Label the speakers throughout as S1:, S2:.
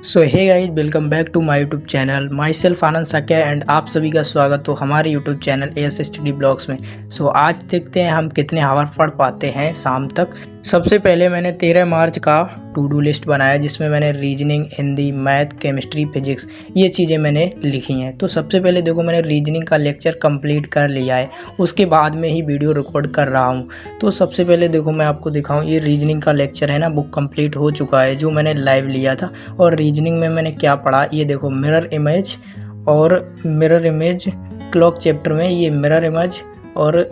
S1: So hey guys, welcome back to my YouTube channel. Myself Anand Shakya and आप सभी का स्वागत हो हमारे YouTube channel AS study blogs में। सो आज देखते हैं हम कितने आवर पढ़ पाते हैं शाम तक। सबसे पहले मैंने 13 मार्च का टू डू लिस्ट बनाया जिसमें मैंने reasoning, Hindi, math, chemistry, physics ये चीज़ें मैंने लिखी हैं। तो सबसे पहले देखो मैंने रीजनिंग का लेक्चर कंप्लीट कर लिया है, उसके बाद में ही वीडियो रिकॉर्ड कर रहा हूँ। तो सबसे पहले देखो मैं आपको दिखाऊँ, ये रीजनिंग का लेक्चर है ना, वो कंप्लीट हो चुका है जो मैंने लाइव लिया था। और रीजनिंग में मैंने क्या पढ़ा ये देखो, मिरर इमेज और मिरर इमेज क्लॉक चैप्टर में ये मिरर इमेज और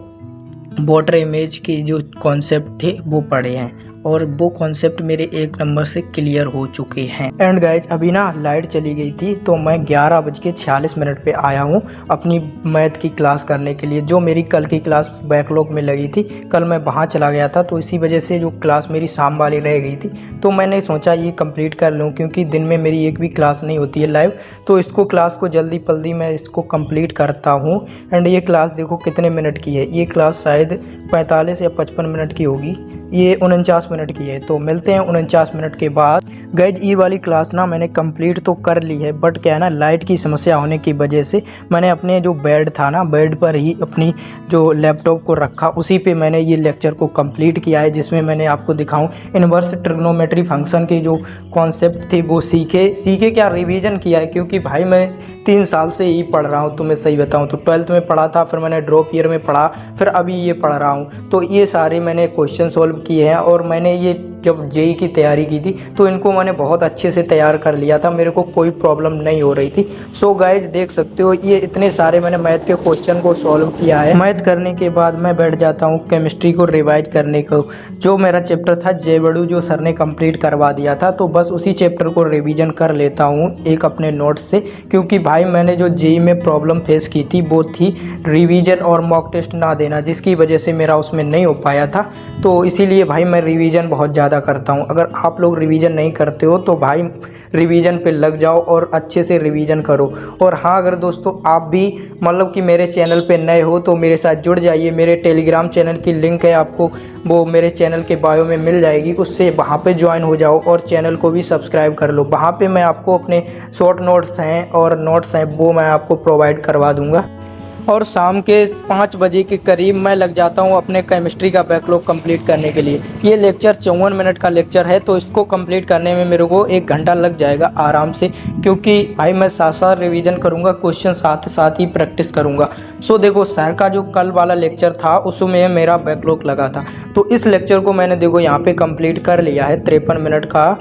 S1: वाटर इमेज की जो कॉन्सेप्ट थे वो पढ़े हैं और वो कॉन्सेप्ट मेरे 1 नंबर से क्लियर हो चुके हैं। एंड गाइज अभी ना लाइट चली गई थी तो मैं 11:46 पे आया हूँ अपनी मैथ की क्लास करने के लिए। जो मेरी कल की क्लास बैकलॉग में लगी थी, कल मैं वहाँ चला गया था तो इसी वजह से जो क्लास मेरी शाम वाली रह गई थी तो मैंने सोचा ये कंप्लीट कर लूँ, क्योंकि दिन में मेरी एक भी क्लास नहीं होती है लाइव। तो इसको क्लास को जल्दी पल्दी मैं इसको कंप्लीट करता हूँ। एंड ये क्लास देखो कितने मिनट की है, ये क्लास शायद 45 या 55 मिनट की होगी, ये 49 मिनट की है। तो मिलते हैं 49 मिनट के बाद। गाइज ये वाली क्लास ना मैंने कंप्लीट तो कर ली है, बट क्या है ना, लाइट की समस्या होने की वजह से मैंने अपने जो बेड था ना, बेड पर ही अपनी जो लैपटॉप को रखा, उसी पे मैंने ये लेक्चर को कंप्लीट किया है, जिसमें मैंने आपको दिखाऊं इन्वर्स ट्रिग्नोमेट्री फंक्शन के जो कॉन्सेप्ट थे वो सीखे क्या रिवीजन किया है। क्योंकि भाई मैं 3 साल से ही पढ़ रहा हूँ, तो मैं सही बताऊँ तो 12th में पढ़ा था, फिर मैंने ड्रॉप ईयर में पढ़ा, फिर अभी ये पढ़ रहा हूँ। तो ये सारे मैंने क्वेश्चन सॉल्व किए हैं और मैंने ये जब जेई की तैयारी की थी तो इनको मैंने बहुत अच्छे से तैयार कर लिया था, मेरे को कोई प्रॉब्लम नहीं हो रही थी। सो गाइज देख सकते हो ये इतने सारे मैंने मैथ के क्वेश्चन को सॉल्व किया है। मैथ करने के बाद मैं बैठ जाता हूँ केमिस्ट्री को रिवाइज करने को। जो मेरा चैप्टर था जेबड़ू जो सर ने कंप्लीट करवा दिया था, तो बस उसी चैप्टर को रिवीजन कर लेता हूँ एक अपने नोट से। क्योंकि भाई मैंने जो जेई में प्रॉब्लम फेस की थी वो थी रिवीजन और मॉक टेस्ट ना देना, जिसकी वजह से मेरा उसमें नहीं हो पाया था। तो इसीलिए भाई मैं रिवीजन बहुत ज़्यादा करता हूँ। अगर आप लोग रिवीजन नहीं करते हो तो भाई रिवीजन पे लग जाओ और अच्छे से रिवीजन करो। और हाँ, अगर दोस्तों आप भी मतलब कि मेरे चैनल पे नए हो तो मेरे साथ जुड़ जाइए। मेरे टेलीग्राम चैनल की लिंक है, आपको वो मेरे चैनल के बायो में मिल जाएगी, उससे वहाँ पे ज्वाइन हो जाओ और चैनल को भी सब्सक्राइब कर लो। वहाँ पे मैं आपको अपने शॉर्ट नोट्स हैं और नोट्स हैं वो मैं आपको प्रोवाइड करवा दूँगा। और शाम के 5 बजे के करीब मैं लग जाता हूँ अपने केमिस्ट्री का बैकलॉग कंप्लीट करने के लिए। ये लेक्चर 54 मिनट का लेक्चर है, तो इसको कंप्लीट करने में मेरे को 1 घंटा लग जाएगा आराम से, क्योंकि भाई मैं साथ साथ रिवीजन करूँगा, क्वेश्चन साथ साथ ही प्रैक्टिस करूँगा। सो देखो सर का जो कल वाला लेक्चर था उसमें मेरा बैकलॉग लगा था, तो इस लेक्चर को मैंने देखो यहाँ पे कंप्लीट कर लिया है 53 मिनट का।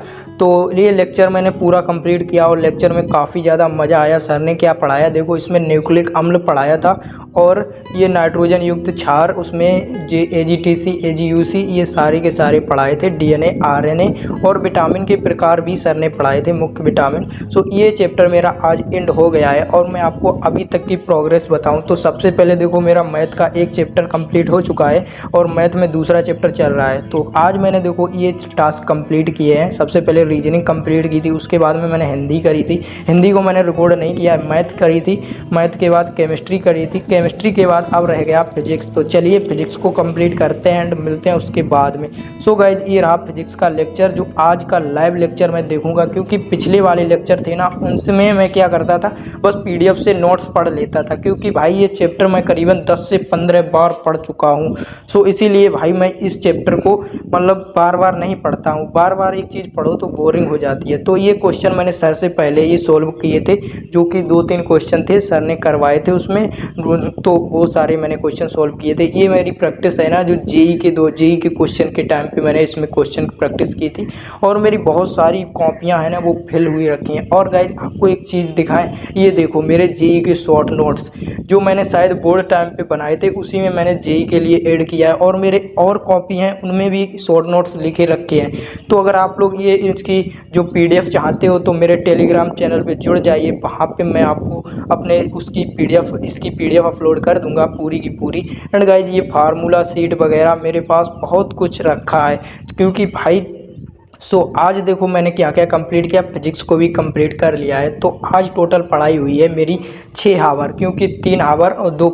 S1: तो ये लेक्चर मैंने पूरा कंप्लीट किया और लेक्चर में काफ़ी ज़्यादा मज़ा आया। सर ने क्या पढ़ाया देखो, इसमें न्यूक्लिक अम्ल पढ़ाया था और ये नाइट्रोजन युक्त क्षार, उसमें AGTC, AGUC ये सारे के सारे पढ़ाए थे। DNA, RNA और विटामिन के प्रकार भी सर ने पढ़ाए थे, मुख्य विटामिन। सो ये चैप्टर मेरा आज एंड हो गया है और मैं आपको अभी तक की प्रोग्रेस बताऊं तो सबसे पहले देखो मेरा मैथ का 1 चैप्टर कंप्लीट हो चुका है और मैथ में दूसरा चैप्टर चल रहा है। तो आज मैंने देखो ये टास्क कंप्लीट किए हैं। सबसे पहले रीजनिंग कंप्लीट की थी, उसके बाद में मैंने हिंदी करी थी, हिंदी को मैंने रिकॉर्ड नहीं किया, मैथ करी थी, मैथ के बाद केमिस्ट्री करी थी, केमिस्ट्री के बाद अब रह गया फिजिक्स। तो चलिए फिजिक्स को कंप्लीट करते हैं एंड मिलते हैं उसके बाद में। सो गाइज ये रहा फिजिक्स का लेक्चर, जो आज का लाइव लेक्चर मैं देखूंगा, क्योंकि पिछले वाले लेक्चर थे ना उनमें मैं क्या करता था, बस PDF से नोट्स पढ़ लेता था। क्योंकि भाई ये चैप्टर मैं करीबन 10 से 15 बार पढ़ चुका हूँ। सो इसीलिए भाई मैं इस चैप्टर को मतलब बार बार नहीं पढ़ता हूँ, बार बार एक चीज़ पढ़ो तो बोरिंग हो जाती है। तो ये क्वेश्चन मैंने सर से पहले ही सोल्व किए थे, जो कि 2-3 क्वेश्चन थे सर ने करवाए थे उसमें, तो वो सारे मैंने क्वेश्चन सोल्व किए थे। ये मेरी प्रैक्टिस है ना, जो जेई के क्वेश्चन के टाइम पे मैंने इसमें क्वेश्चन प्रैक्टिस की थी और मेरी बहुत सारी कॉपियां हैं ना वो फिल हुई रखी हैं। और गाइज आपको एक चीज़ दिखाएं, ये देखो मेरे जेई के शॉर्ट नोट्स जो मैंने शायद बोर्ड टाइम पे बनाए थे, उसी में मैंने जेई के लिए ऐड किया है और मेरे और कॉपी हैं उनमें भी शॉर्ट नोट्स लिखे रखे हैं। तो अगर आप लोग ये इसकी जो PDF चाहते हो तो मेरे टेलीग्राम चैनल पे जुड़ जाइए, वहाँ पे मैं आपको अपने इसकी PDF अपलोड कर दूंगा पूरी की पूरी। एंड गाइज ये फार्मूला शीट वगैरह मेरे पास बहुत कुछ रखा है, क्योंकि भाई सो आज देखो मैंने क्या क्या कंप्लीट किया, फिजिक्स को भी कंप्लीट कर लिया है। तो आज टोटल पढ़ाई हुई है मेरी 6 आवर, क्योंकि 3 आवर और 2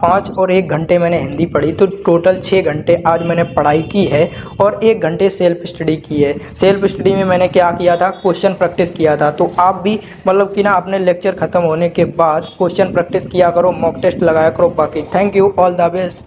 S1: 5 और 1 घंटे मैंने हिंदी पढ़ी, तो टोटल 6 घंटे आज मैंने पढ़ाई की है और 1 घंटे सेल्फ स्टडी की है। सेल्फ स्टडी में मैंने क्या किया था, क्वेश्चन प्रैक्टिस किया था। तो आप भी मतलब कि ना अपने लेक्चर ख़त्म होने के बाद क्वेश्चन प्रैक्टिस किया करो, मॉक टेस्ट लगाया करो। बाकी thank you, all the best.